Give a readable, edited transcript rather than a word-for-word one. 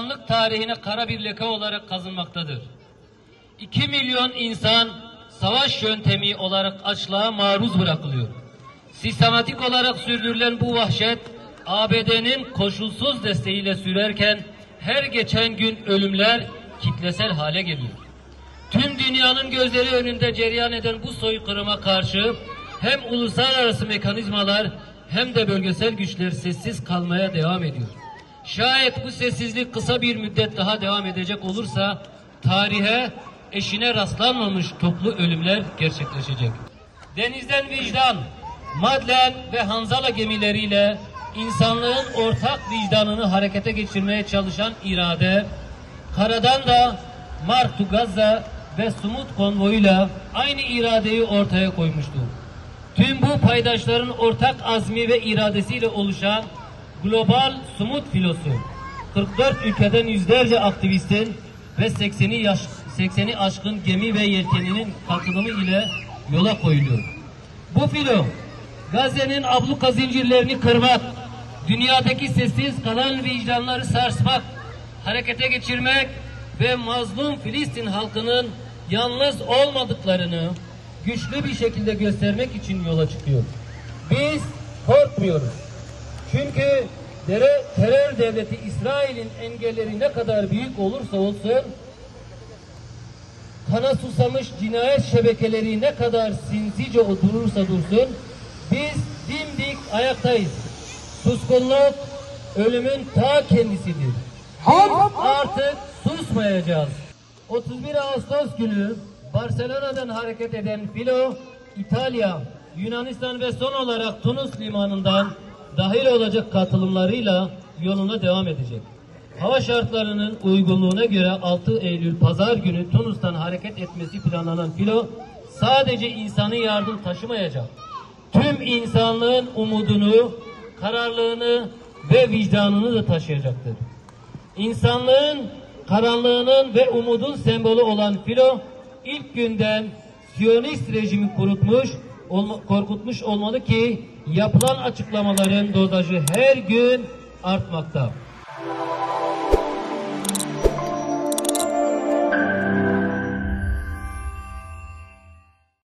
insanlık tarihine kara bir leke olarak kazınmaktadır. 2 milyon insan savaş yöntemi olarak açlığa maruz bırakılıyor. Sistematik olarak sürdürülen bu vahşet, ABD'nin koşulsuz desteğiyle sürerken her geçen gün ölümler kitlesel hale geliyor. Tüm dünyanın gözleri önünde cereyan eden bu soykırıma karşı hem uluslararası mekanizmalar hem de bölgesel güçler sessiz kalmaya devam ediyor. Şayet bu sessizlik kısa bir müddet daha devam edecek olursa tarihe eşine rastlanmamış toplu ölümler gerçekleşecek. Denizden Vicdan, Madlen ve Hanzala gemileriyle insanlığın ortak vicdanını harekete geçirmeye çalışan irade, karadan da Mark to Gaza ve Sumut konvoyuyla aynı iradeyi ortaya koymuştu. Tüm bu paydaşların ortak azmi ve iradesiyle oluşan global Sumut filosu, 44 ülkeden yüzlerce aktivistin ve 80'i aşkın gemi ve yelkeninin katılımı ile yola koyuluyor. Bu filo, Gazze'nin abluka zincirlerini kırmak, dünyadaki sessiz kalan vicdanları sarsmak, harekete geçirmek ve mazlum Filistin halkının yalnız olmadıklarını güçlü bir şekilde göstermek için yola çıkıyor. Biz korkmuyoruz. Çünkü terör devleti İsrail'in engelleri ne kadar büyük olursa olsun, kana susamış cinayet şebekeleri ne kadar sinsice durursa dursun, biz dimdik ayaktayız. Suskunluk ölümün ta kendisidir. Biz artık susmayacağız. 31 Ağustos günü Barcelona'dan hareket eden filo, İtalya, Yunanistan ve son olarak Tunus limanından dahil olacak katılımlarıyla yoluna devam edecek. Hava şartlarının uygunluğuna göre 6 Eylül Pazar günü Tunus'tan hareket etmesi planlanan filo sadece insani yardım taşımayacak. Tüm insanlığın umudunu, kararlılığını ve vicdanını da taşıyacaktır. İnsanlığın karanlığının ve umudun sembolü olan filo ilk günden Siyonist rejimi korkutmuş olmalı ki yapılan açıklamaların dozajı her gün artmakta.